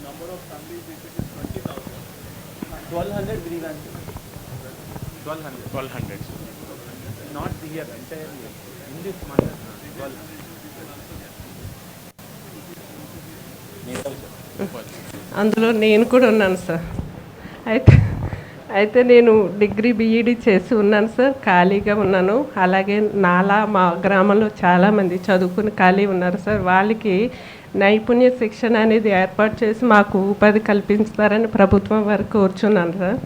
number of families, if it is 20,000, 1,200 grievances. 1,200. 1,200. Not here entirely. In this month, 1,200. అందులో నేను కూడా ఉన్నాను sir. అయితే అయితే నేను డిగ్రీ బీఈడీ చేసి ఉన్నాను సార్, ఖాళీగా ఉన్నాను. అలాగే నాలా మా గ్రామంలో చాలామంది చదువుకుని ఖాళీ ఉన్నారు సార్. వాళ్ళకి నైపుణ్య శిక్షణ అనేది ఏర్పాటు చేసి మాకు ఉపాధి కల్పిస్తారని ప్రభుత్వం వారు కోరుచున్నాను సార్.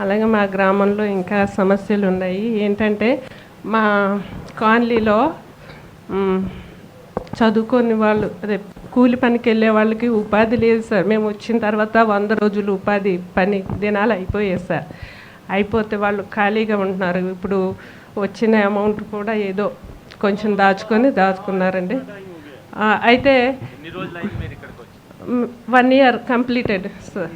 అలాగే మా గ్రామంలో ఇంకా సమస్యలు ఉన్నాయి. ఏంటంటే మా కాలనీలో చదువుకొని వాళ్ళు అదే కూలి పనికి వెళ్ళే వాళ్ళకి ఉపాధి లేదు సార్. మేము వచ్చిన తర్వాత 100 రోజులు ఉపాధి పని దినాలు అయిపోయాయి సార్. అయిపోతే వాళ్ళు ఖాళీగా ఉంటున్నారు. ఇప్పుడు వచ్చిన అమౌంట్ కూడా ఏదో కొంచెం దాచుకున్నారండి. అయితే 1 year కంప్లీటెడ్ సార్.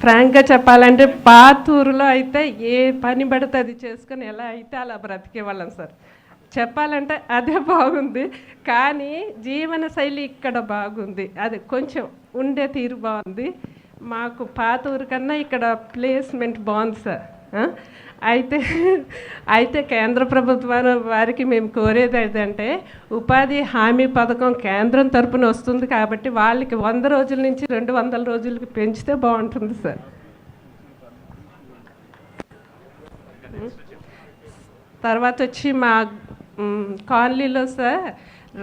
ఫ్రాంక్గా చెప్పాలంటే పాతూరులో అయితే ఏ పని పడితే అది చేసుకొని ఎలా అయితే అలా బ్రతికేవాళ్ళం సార్. చెప్పాలంటే అదే బాగుంది, కానీ జీవన శైలి ఇక్కడ బాగుంది. అది కొంచెం ఉండే తీరు బాగుంది. మాకు పాతూరు కన్నా ఇక్కడ ప్లేస్మెంట్ బాగుంది సార్. అయితే కేంద్ర ప్రభుత్వం వారికి మేము కోరేది ఏంటంటే ఉపాధి హామీ పథకం కేంద్రం తరపున వస్తుంది కాబట్టి వాళ్ళకి 100 రోజుల నుంచి 200 రోజులకి పెంచితే బాగుంటుంది సార్. తర్వాత వచ్చి మా కాలనీలో సార్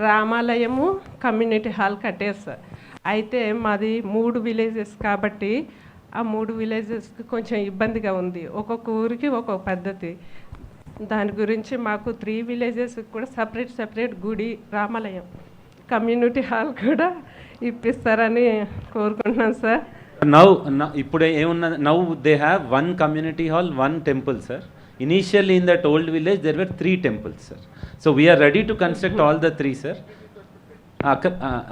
రామాలయము కమ్యూనిటీ హాల్ కట్టారు సార్. అయితే మాది 3 విలేజెస్ కాబట్టి ఆ 3 విలేజెస్కి కొంచెం ఇబ్బందిగా ఉంది. ఒక్కొక్క ఊరికి ఒక్కొక్క పద్ధతి. దాని గురించి మాకు 3 విలేజెస్కి కూడా సపరేట్ గుడి, రామాలయం, కమ్యూనిటీ హాల్ కూడా ఇప్పిస్తారని కోరుకుంటున్నాను సార్. ఇప్పుడు ఏమున్నా now they have 1 community hall, 1 temple, sir. Initially in that old village there were 3 temples, sir. So we are ready to construct all the 3, sir.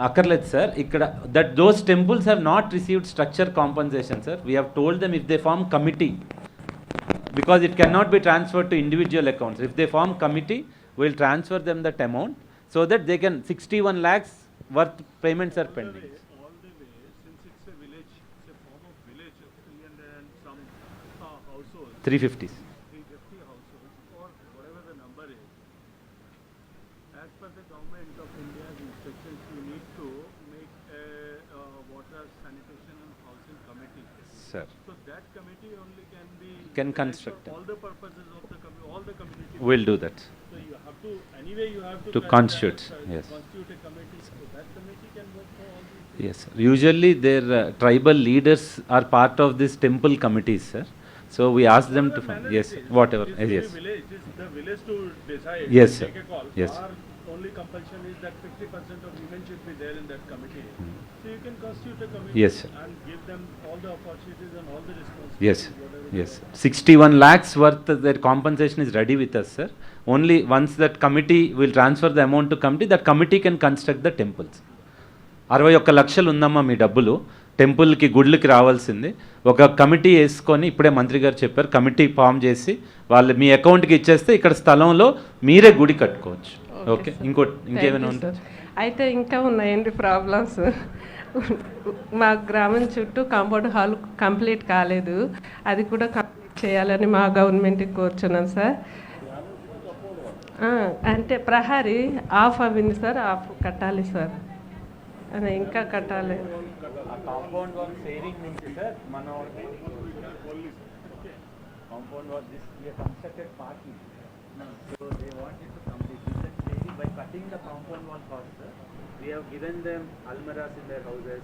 Akarlet sir, that those temples have not received structure compensation, sir. We have told them if they form committee, because it cannot be transferred to individual accounts. If they form committee, we will transfer them that amount so that they can 61 lakhs worth payments are pending. All the way, since it's a village, it's a form of village of 300 and some households. 350. 350 households or whatever the number is. As per the government of India's instructions, you need to make a water, sanitation and housing committee. Sir. So that committee only Can construct all the purposes of the all the community. We'll do that. So you have to anyway you have To constitute, yes. Constitute a committee. So that committee can work for all these. Yes, sir. Usually their tribal leaders are part of this temple committees, sir. So we ask them to form. Yes, sir. Whatever. Yes. Village, it is the village to decide. Yes, sir. Take a call. Yes. Our only compulsion is that 50% of women should be there in that committee. So you can constitute a committee. Yes, sir. And give them all the opportunities and all the responsibilities. Yes, yes. 61 lakhs worth their compensation is ready with us, sir. Only once that committee will transfer the amount to committee, that committee can construct the temples. 61 లక్షలు ఉందమ్మా మీ డబ్బులు, టెంపుల్కి గుడ్లకి రావాల్సింది. ఒక committee వేసుకొని ఇప్పుడే మంత్రి గారు చెప్పారు, కమిటీ ఫామ్ చేసి వాళ్ళు మీ అకౌంట్కి ఇచ్చేస్తే ఇక్కడ స్థలంలో మీరే గుడి కట్టుకోవచ్చు. ఓకే, ఇంకేమైనా ఉంటుంది? అయితే ఇంకా ఉన్నాయండి ప్రాబ్లమ్స్. మా గ్రామం చుట్టూ కాంపౌండ్ హాల్ కంప్లీట్ కాలేదు, అది కూడా కంప్లీట్ చేయాలని మా గవర్నమెంట్కి కోరుచున్నాను సార్. అంటే ప్రహారీ ఆఫ్ అవ్వింది సార్, ఆఫ్ కట్టాలి సార్, అది ఇంకా కట్టాలి. కాంపౌండ్ వాల్ షేరింగ్ నుంచి సార్ మనం compound wall this we have constructed parking. So they wanted to complete this sharing by cutting the compound wall first, sir. We have given them almirahs in their houses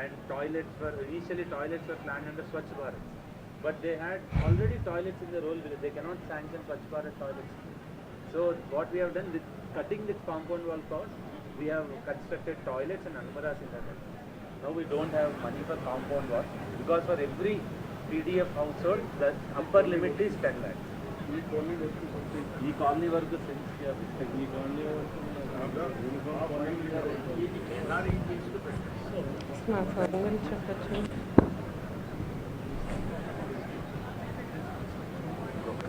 and toilets initially toilets were planned under Swachh Bharat, but they had already toilets in their old village. They cannot sanction Swachh Bharat toilets. So what we have done with cutting this compound wall cost, we have constructed toilets and almirahs in that house. Now we don't have money for compound wall because for every PDF household the upper limit is 10 lakhs. ఈ colony వరకు ఈ colony చెప్పచ్చు.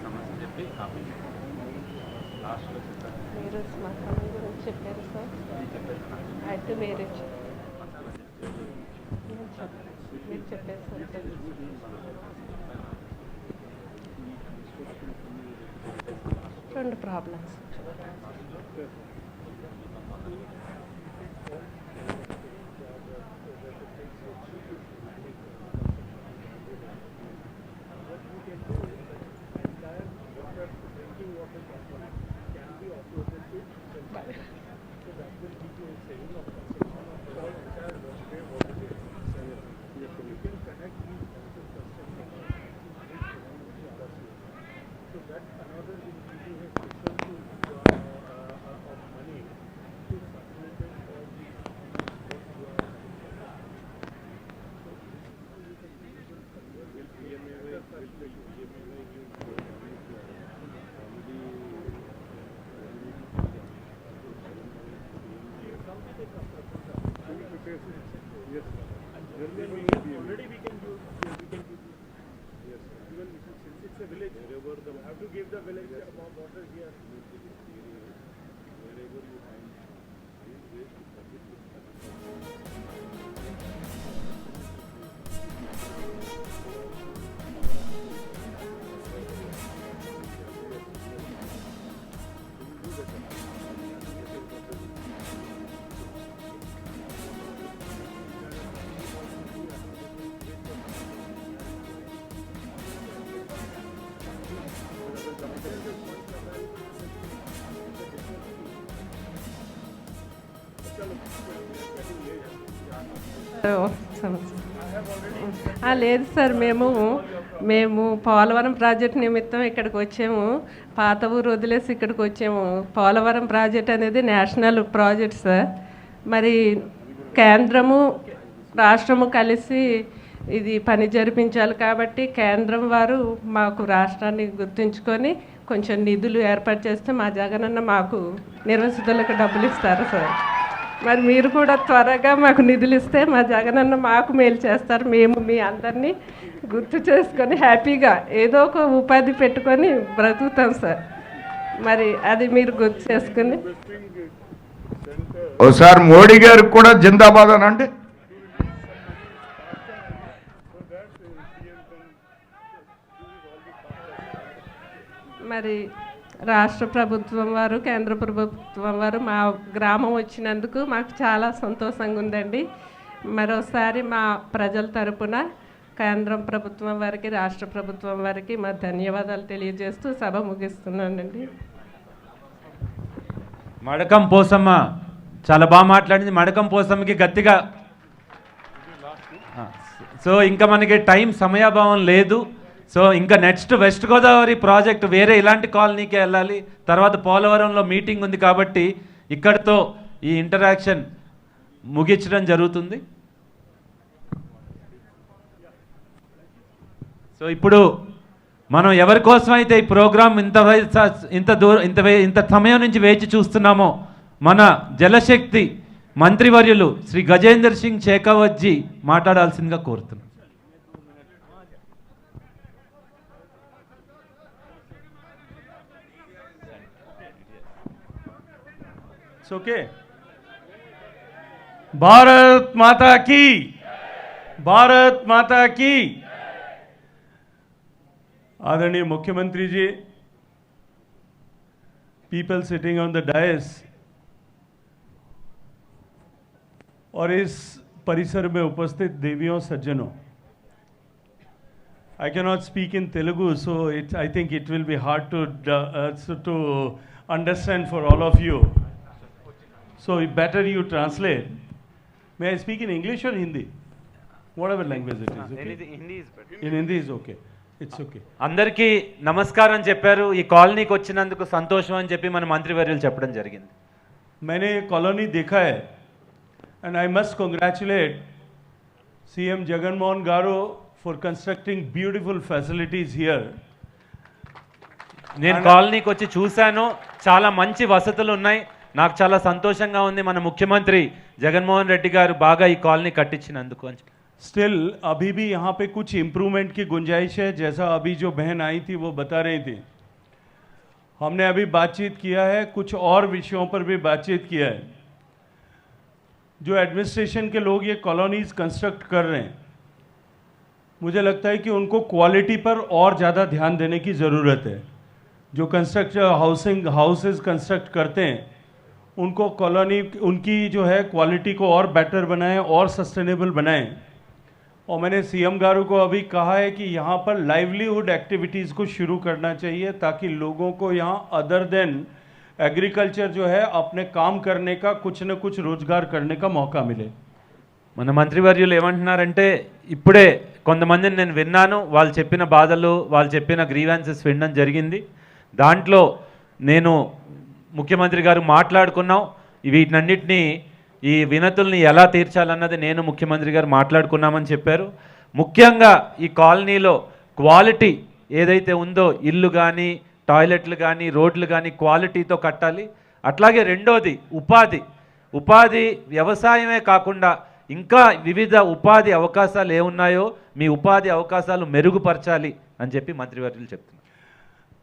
సమస్య చెప్పి లాస్ట్లో చెప్పాను మీరు శ్మశానం గురించి చెప్పారు సార్. అయితే మీరు మీరు చెప్పారు సార్. రెండు problems. Already we can do. Yes, even since it's a village, wherever the have to give the village water here. Wherever you find ways to లేదు సార్, మేము పోలవరం ప్రాజెక్ట్ నిమిత్తం ఇక్కడికి వచ్చాము. పాత ఊరు వదిలేసి ఇక్కడికి వచ్చాము. పోలవరం ప్రాజెక్ట్ అనేది నేషనల్ ప్రాజెక్ట్ సార్. మరి కేంద్రము రాష్ట్రము కలిసి ఇది పని జరిపించాలి కాబట్టి కేంద్రం వారు మాకు రాష్ట్రాన్ని గుర్తుంచుకొని కొంచెం నిధులు ఏర్పాటు చేస్తే మా జగనన్న మాకు నిర్వసితులకు డబ్బులు ఇస్తారు సార్. మరి మీరు కూడా త్వరగా మాకు నిధులు ఇస్తే మా జగనన్న మాకు మేలు చేస్తారు. మేము మీ అందరినీ గుర్తు చేసుకొని హ్యాపీగా ఏదో ఒక ఉపాధి పెట్టుకొని బ్రతుకుతాం సార్. మరి అది మీరు గుర్తు చేసుకుని ఒకసారి మోడీ గారికి కూడా జిందాబాద్ అని అంటే మరి రాష్ట్ర ప్రభుత్వం వారు కేంద్ర ప్రభుత్వం వారు మా గ్రామం వచ్చినందుకు మాకు చాలా సంతోషంగా ఉందండి. మరోసారి మా ప్రజల తరపున కేంద్రం ప్రభుత్వం వారికి రాష్ట్ర ప్రభుత్వం వారికి మా ధన్యవాదాలు తెలియజేస్తూ సభ ముగిస్తున్నానండి. మడకం పోసమ్మ చాలా బాగా మాట్లాడింది. మడకం పోసమ్మకి గట్టిగా. సో ఇంకా మనకి టైం సమయాభావం లేదు. సో ఇంకా నెక్స్ట్ వెస్ట్ గోదావరి ప్రాజెక్ట్ వేరే ఇలాంటి కాలనీకి వెళ్ళాలి. తర్వాత పోలవరంలో మీటింగ్ ఉంది కాబట్టి ఇక్కడితో ఈ ఇంటరాక్షన్ ముగించడం జరుగుతుంది. సో ఇప్పుడు మనం ఎవరి కోసం అయితే ఈ ప్రోగ్రాం ఇంత సమయం నుంచి వేచి చూస్తున్నామో మన జలశక్తి మంత్రివర్యులు శ్రీ గజేందర్ సింగ్ షెకావత్ జీ మాట్లాడాల్సిందిగా కోరుతున్నాం. ओके, भारत माता की, भारत माता की। आदरणीय मुख्यमंत्री जी, people sitting on the dais और इस परिसर में उपस्थित देवियों सज्जनों, I cannot speak in Telugu, so I think it will be hard to understand for all of you. So better you translate. May I speak in English or Hindi? Whatever language it is. Okay? Hindi is better. In Hindi is okay. It's okay. అందరికీ నమస్కారం చెప్పారు. ఈ కాలనీకి వచ్చినందుకు సంతోషం అని చెప్పి మన మంత్రివర్యులు చెప్పడం జరిగింది. मैंने ये कॉलोनी देखा है and I must congratulate CM Jagan Mohan Garu for constructing beautiful facilities here. నేను కాలనీకి వచ్చి చూశాను. చాలా మంచి వసతులు ఉన్నాయి. నాకు చాలా సంతోషంగా ఉంది మన ముఖ్యమంత్రి జగన్మోహన్ రెడ్డి గారు బాగా ఈ కాలనీ కట్టించినందుకు అని. स्टिल अभी भी यहाँ पे कुछ इम्प्रूवमेंट की गुंजाइश है, जैसा अभी जो बहन आई थी वो बता रही थी. हमने अभी बातचीत किया है, कुछ और विषयों पर भी बातचीत किया है। जो एडमिनिस्ट्रेशन के लोग ये कॉलोनीज कंस्ट्रक्ट कर रहे हैं, मुझे लगता है कि उनको क्वालिटी पर और ज़्यादा ध्यान देने की ज़रूरत है। जो हाउसेज कंस्ट्रक्ट करते हैं, उनको कॉलोनी उनकी जो है क्वालिटी को और बेटर बनाएं और सस्टेनेबल बनाएं। और मैंने सीएम गारू को अभी कहा है कि यहाँ पर लाइवलीहुड एक्टिविटीज़ को शुरू करना चाहिए, ताकि लोगों को यहाँ अदर देन एग्रीकल्चर जो है अपने काम करने का कुछ न कुछ रोजगार करने का मौका मिले। మన మంత్రివర్యులు ఏమంటున్నారంటే ఇప్పుడే కొంతమందిని నేను విన్నాను, వాళ్ళు చెప్పిన బాధలు, వాళ్ళు చెప్పిన గ్రీవాన్సెస్ వినడం జరిగింది. దాంట్లో నేను ముఖ్యమంత్రి గారు మాట్లాడుకున్నాం. వీటన్నిటిని ఈ వినతుల్ని ఎలా తీర్చాలన్నది నేను ముఖ్యమంత్రి గారు మాట్లాడుకున్నామని చెప్పారు. ముఖ్యంగా ఈ కాలనీలో క్వాలిటీ ఏదైతే ఉందో, ఇల్లు కానీ టాయిలెట్లు కానీ రోడ్లు కానీ క్వాలిటీతో కట్టాలి. అట్లాగే రెండోది ఉపాధి వ్యవసాయమే కాకుండా ఇంకా వివిధ ఉపాధి అవకాశాలు ఏమున్నాయో మీ ఉపాధి అవకాశాలు మెరుగుపరచాలి అని చెప్పి మంత్రివర్యులు చెప్తున్నారు.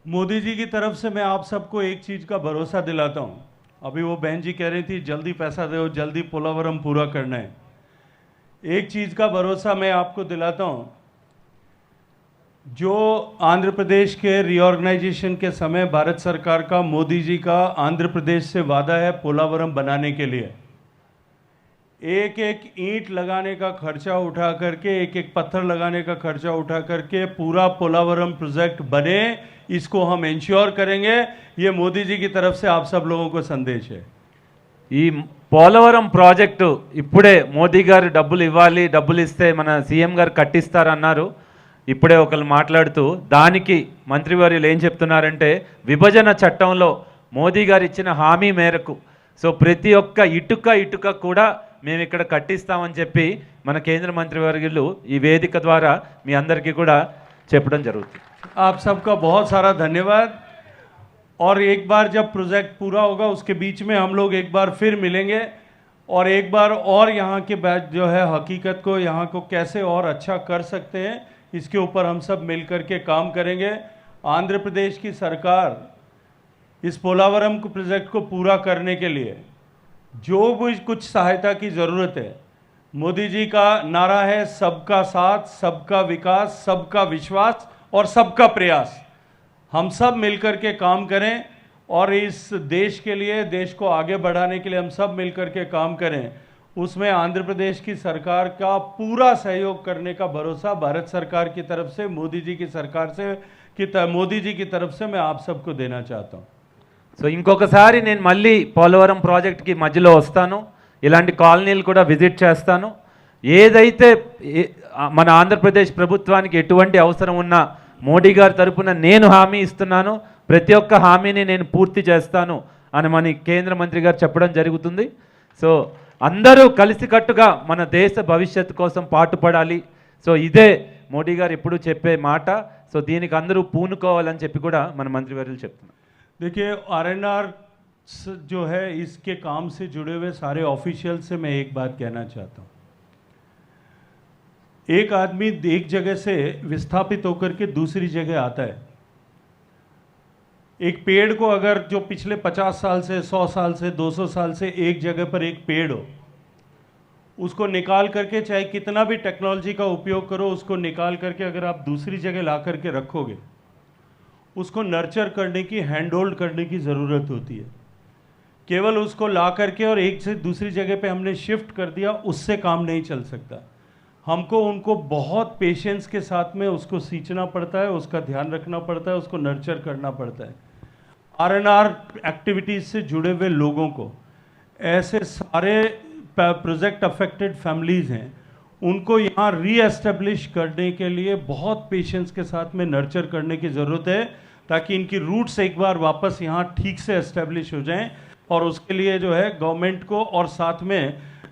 मोदी जी की तरफ से मैं आप सबको एक चीज़ का भरोसा दिलाता हूँ। अभी वो बहन जी कह रही थी जल्दी पैसा दो, जल्दी पोलावरम पूरा करना है। एक चीज़ का भरोसा मैं आपको दिलाता हूँ, जो आंध्र प्रदेश के रीऑर्गेनाइजेशन के समय भारत सरकार का, मोदी जी का आंध्र प्रदेश से वादा है पोलावरम बनाने के लिए, एक एक ईंट लगाने का खर्चा उठा करके, एक एक पत्थर लगाने का खर्चा उठा करके पूरा पोलावरम प्रोजेक्ट बने, इसको हम इंश्योर करेंगे। ये मोदी जी की तरफ से आप सब लोगों को संदेश है। ఈ పోలవరం ప్రాజెక్టు ఇప్పుడే మోదీ గారు డబ్బులు ఇవ్వాలి, డబ్బులు ఇస్తే మన సీఎం గారు కట్టిస్తారన్నారు. ఇప్పుడే ఒకరు మాట్లాడుతూ దానికి మంత్రివర్యులు ఏం చెప్తున్నారంటే, విభజన చట్టంలో మోదీ గారు ఇచ్చిన హామీ మేరకు సో ప్రతి ఒక్క ఇటుక కూడా మేము ఇక్కడ కట్టిస్తామని చెప్పి మన కేంద్ర మంత్రివర్యులు ఈ వేదిక ద్వారా మీ అందరికీ కూడా చెప్పడం జరుగుతుంది. आप सबका बहुत सारा धन्यवाद। और एक बार जब प्रोजेक्ट पूरा होगा, उसके बीच में हम लोग एक बार फिर मिलेंगे और एक बार और यहाँ के जो है हकीकत को, यहाँ को कैसे और अच्छा कर सकते हैं, इसके ऊपर हम सब मिल कर के काम करेंगे। आंध्र प्रदेश की सरकार इस पोलावरम को प्रोजेक्ट को पूरा करने के लिए जो भी कुछ सहायता की ज़रूरत है, मोदी जी का नारा है सबका साथ, सबका विकास, सबका विश्वास और सबका प्रयास। हम सब मिलकर के काम करें और इस देश के लिए, देश को आगे बढ़ाने के लिए हम सब मिलकर के काम करें। उसमें आंध्र प्रदेश की सरकार का पूरा सहयोग करने का भरोसा भारत सरकार की तरफ से, मोदी जी की सरकार से मोदी जी की तरफ से मैं आप सबको देना चाहता हूँ। సో ఇంకొకసారి నేను మళ్ళీ పోలవరం ప్రాజెక్ట్కి మధ్యలో వస్తాను, ఇలాంటి కాలనీలు కూడా విజిట్ చేస్తాను. ఏదైతే మన ఆంధ్రప్రదేశ్ ప్రభుత్వానికి ఎటువంటి అవసరం ఉన్నా మోడీ గారి తరపున నేను హామీ ఇస్తున్నాను, ప్రతి ఒక్క హామీని నేను పూర్తి చేస్తాను అని మన కేంద్ర మంత్రి గారు చెప్పడం జరుగుతుంది. సో అందరూ కలిసికట్టుగా మన దేశ భవిష్యత్తు కోసం పాటుపడాలి. సో ఇదే మోడీ గారు ఎప్పుడూ చెప్పే మాట. సో దీనికి అందరూ పూనుకోవాలని చెప్పి కూడా మన మంత్రివర్యులు చెప్తున్నారు. देखिए, आरएनआर जो है इसके काम से जुड़े हुए सारे ऑफिशियल से मैं एक बात कहना चाहता हूँ। एक आदमी एक जगह से विस्थापित होकर के दूसरी जगह आता है। एक पेड़ को अगर जो पिछले 50 साल से, 100 साल से, 200 साल से एक जगह पर एक पेड़ हो, उसको निकाल करके चाहे कितना भी टेक्नोलॉजी का उपयोग करो, उसको निकाल करके अगर आप दूसरी जगह ला करके रखोगे, उसको नर्चर करने की, हैंड होल्ड करने की ज़रूरत होती है। केवल उसको ला करके और एक से दूसरी जगह पे हमने शिफ्ट कर दिया, उससे काम नहीं चल सकता। हमको उनको बहुत पेशेंस के साथ में उसको सींचना पड़ता है, उसका ध्यान रखना पड़ता है, उसको नर्चर करना पड़ता है। आरएनआर एक्टिविटीज़ से जुड़े हुए लोगों को, ऐसे सारे प्रोजेक्ट अफेक्टेड फैमिलीज़ हैं, उनको यहाँ रीएस्टेब्लिश करने के लिए बहुत पेशेंस के साथ में नर्चर करने की ज़रूरत है, ताकि इनकी रूट्स एक बार वापस यहाँ ठीक से एस्टेब्लिश हो जाएं। और उसके लिए जो है गवर्नमेंट को और साथ में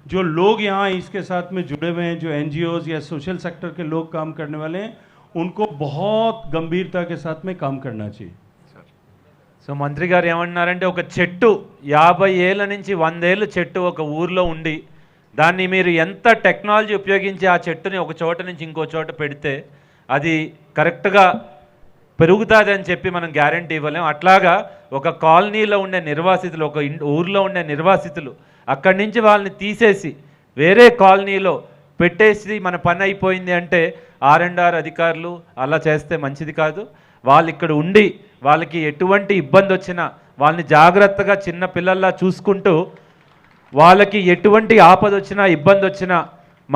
जो लोग यहाँ इसके साथ में जुड़े हुए हैं, जो एनजीओज या सोशल सेक्टर के लोग काम करने वाले हैं, उनको बहुत गंभीरता के साथ में काम करना चाहिए। సో మంత్రి గారు ఏమంటున్నారంటే, ఒక చెట్టు 50 ఏళ్ళ నుంచి 100 ఏళ్ళ చెట్టు ఒక ఊర్లో ఉండి దాన్ని మీరు ఎంత టెక్నాలజీ ఉపయోగించి ఆ చెట్టుని ఒక చోట నుంచి ఇంకో చోట పెడితే అది కరెక్ట్గా పెరుగుతుంది అని చెప్పి మనం గ్యారంటీ ఇవ్వలేం. అట్లాగా ఒక కాలనీలో ఉండే నిర్వాసితులు, ఒక ఊర్లో ఉండే నిర్వాసితులు అక్కడి నుంచి వాళ్ళని తీసేసి వేరే కాలనీలో పెట్టేసి మన పని అయిపోయింది అంటే R&R అధికారులు అలా చేస్తే మంచిది కాదు. వాళ్ళు ఇక్కడ ఉండి వాళ్ళకి ఎటువంటి ఇబ్బంది వచ్చినా వాళ్ళని జాగ్రత్తగా చిన్న పిల్లల్లా చూసుకుంటూ వాళ్ళకి ఎటువంటి ఆపద వచ్చినా ఇబ్బంది వచ్చినా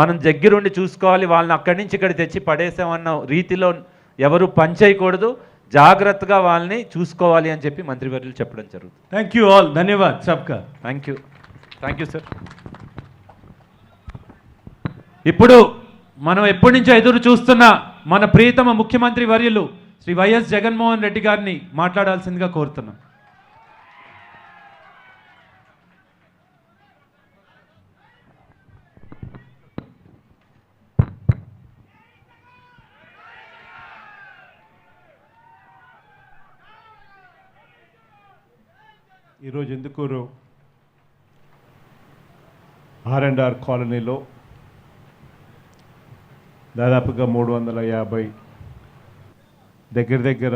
మనం దగ్గరుండి చూసుకోవాలి. వాళ్ళని అక్కడి నుంచి ఇక్కడ తెచ్చి పడేసామన్న రీతిలో ఎవరు పని చేయకూడదు, జాగ్రత్తగా వాళ్ళని చూసుకోవాలి అని చెప్పి మంత్రివర్యులు చెప్పడం జరుగుతుంది. థ్యాంక్ యూ ఆల్, ధన్యవాద్ సబ్కా. Thank you sir. ఇప్పుడు మనం ఎప్పటి నుంచో ఎదురు చూస్తున్న మన ప్రియతమ ముఖ్యమంత్రి వర్యులు శ్రీ వైఎస్ జగన్మోహన్ రెడ్డి గారిని మాట్లాడాల్సిందిగా కోరుతున్నాం. ఈరోజు ఎందుకూరు R&R కాలనీలో దాదాపుగా 350 దగ్గర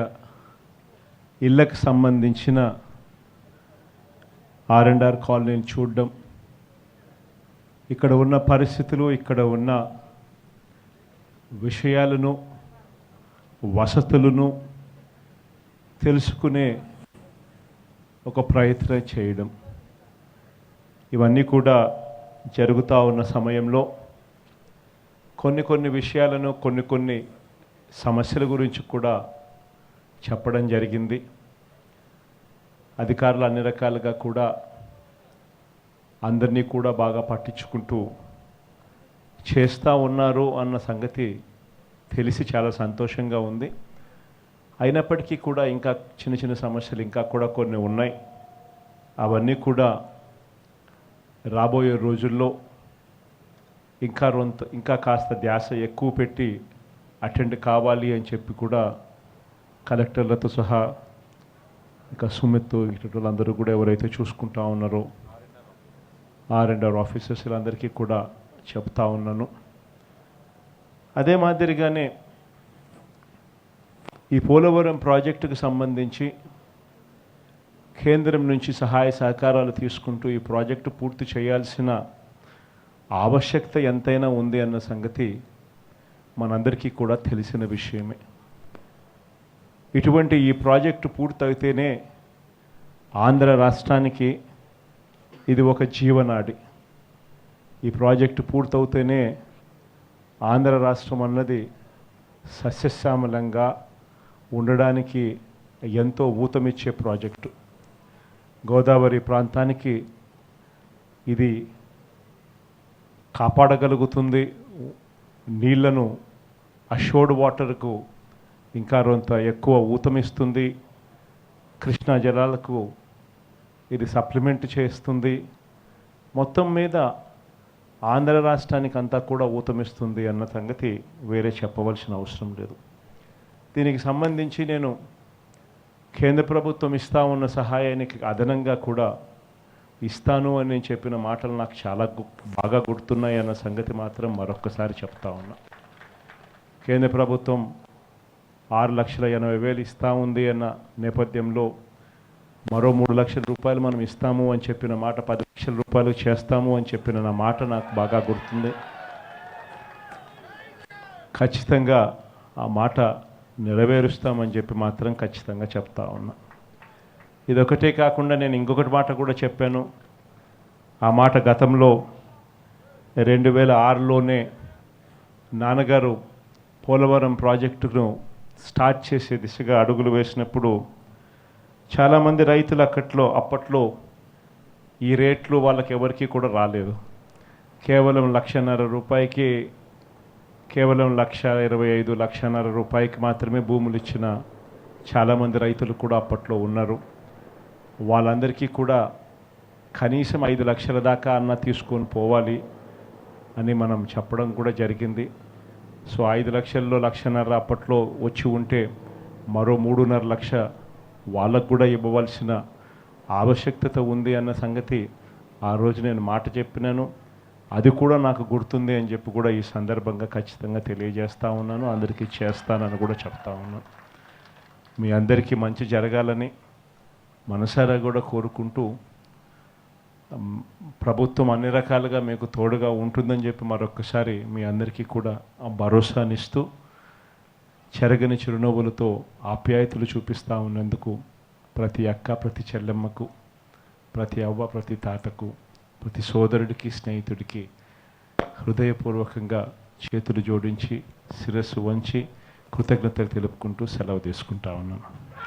ఇళ్ళకు సంబంధించిన R&R కాలనీని చూడడం, ఇక్కడ ఉన్న పరిస్థితులు, ఇక్కడ ఉన్న విషయాలను, వసతులను తెలుసుకునే ఒక ప్రయత్నం చేయడం, ఇవన్నీ కూడా జరుగుతూ ఉన్న సమయంలో కొన్ని విషయాలను, కొన్ని సమస్యల గురించి కూడా చెప్పడం జరిగింది. అధికారులు అన్ని రకాలుగా కూడా అందరినీ కూడా బాగా పట్టించుకుంటూ చేస్తూ ఉన్నారు అన్న సంగతి తెలిసి చాలా సంతోషంగా ఉంది. అయినప్పటికీ కూడా ఇంకా చిన్న సమస్యలు ఇంకా కూడా కొన్ని ఉన్నాయి. అవన్నీ కూడా రాబోయే రోజుల్లో ఇంకా కాస్త ధ్యాస ఎక్కువ పెట్టి అటెండ్ కావాలి అని చెప్పి కూడా కలెక్టర్లతో సహా ఇంకా సుమిత్ ఇటు అందరూ కూడా ఎవరైతే చూసుకుంటా ఉన్నారో R&R ఆఫీసర్స్ వీళ్ళందరికీ కూడా చెప్తా ఉన్నాను. అదే మాదిరిగానే ఈ పోలవరం ప్రాజెక్టుకు సంబంధించి కేంద్రం నుంచి సహాయ సహకారాలు తీసుకుంటూ ఈ ప్రాజెక్టు పూర్తి చేయాల్సిన ఆవశ్యకత ఎంతైనా ఉంది అన్న సంగతి మనందరికీ కూడా తెలిసిన విషయమే. ఇటువంటి ఈ ప్రాజెక్టు పూర్తయితేనే ఆంధ్ర రాష్ట్రానికి ఇది ఒక జీవనాడి. ఈ ప్రాజెక్టు పూర్తవుతేనే ఆంధ్ర రాష్ట్రం అన్నది సస్యశ్యామలంగా ఉండడానికి ఎంతో ఊతమిచ్చే ప్రాజెక్టు. గోదావరి ప్రాంతానికి ఇది కాపాడగలుగుతుంది. నీళ్లను అష్యూర్డ్ వాటర్కు ఇంకా కొంత ఎక్కువ ఊతమిస్తుంది. కృష్ణా జలాలకు ఇది సప్లిమెంట్ చేస్తుంది. మొత్తం మీద ఆంధ్ర రాష్ట్రానికి అంతా కూడా ఊతమిస్తుంది అన్న సంగతి వేరే చెప్పవలసిన అవసరం లేదు. దీనికి సంబంధించి నేను కేంద్ర ప్రభుత్వం ఇస్తా ఉన్న సహాయానికి అదనంగా కూడా ఇస్తాను అని నేను చెప్పిన మాటలు నాకు చాలా బాగా గుర్తున్నాయి అన్న సంగతి మాత్రం మరొక్కసారి చెప్తా ఉన్నా. కేంద్ర ప్రభుత్వం 6,80,000 ఇస్తూ ఉంది అన్న నేపథ్యంలో మరో 3 లక్షల రూపాయలు మనం ఇస్తాము అని చెప్పిన మాట 10 లక్షల రూపాయలు చేస్తాము అని చెప్పిన నా మాట నాకు బాగా గుర్తుంది. ఖచ్చితంగా ఆ మాట నెరవేరుస్తామని చెప్పి మాత్రం ఖచ్చితంగా చెప్తా ఉన్నా. ఇదొకటే కాకుండా నేను ఇంకొకటి మాట కూడా చెప్పాను. ఆ మాట గతంలో 2006లోనే నాన్నగారు పోలవరం ప్రాజెక్టును స్టార్ట్ చేసే దిశగా అడుగులు వేసినప్పుడు చాలామంది రైతులు అప్పట్లో ఈ రేట్లు వాళ్ళకి ఎవరికి కూడా రాలేదు. కేవలం 1,50,000 రూపాయకి, కేవలం 1,25,000, 1,50,000 రూపాయకి మాత్రమే భూములు ఇచ్చిన చాలామంది రైతులు కూడా అప్పట్లో ఉన్నారు. వాళ్ళందరికీ కూడా కనీసం 5 లక్షల దాకా అన్న తీసుకొని పోవాలి అని మనం చెప్పడం కూడా జరిగింది. సో 5 లక్షల్లో 1,50,000 అప్పట్లో వచ్చి ఉంటే మరో 3.5 లక్ష వాళ్ళకు కూడా ఇవ్వవలసిన ఆవశ్యకత ఉంది అన్న సంగతి ఆ రోజు నేను మాట చెప్పినాను. అది కూడా నాకు గుర్తుంది అని చెప్పి కూడా ఈ సందర్భంగా ఖచ్చితంగా తెలియజేస్తూ ఉన్నాను. అందరికీ చేస్తానని కూడా చెప్తా ఉన్నాను. మీ అందరికీ మంచి జరగాలని మనసారా కూడా కోరుకుంటూ ప్రభుత్వం అన్ని రకాలుగా మీకు తోడుగా ఉంటుందని చెప్పి మరొకసారి మీ అందరికీ కూడా ఆ భరోసానిస్తూ చెరగని చిరునవ్వులతో ఆప్యాయతలు చూపిస్తూ ఉన్నందుకు ప్రతి అక్క ప్రతి చెల్లెమ్మకు ప్రతి అవ్వ ప్రతి తాతకు ప్రతి సోదరుడికి స్నేహితుడికి హృదయపూర్వకంగా చేతులు జోడించి శిరస్సు వంచి కృతజ్ఞతలు తెలుపుకుంటూ సెలవు తీసుకుంటా ఉన్నాను.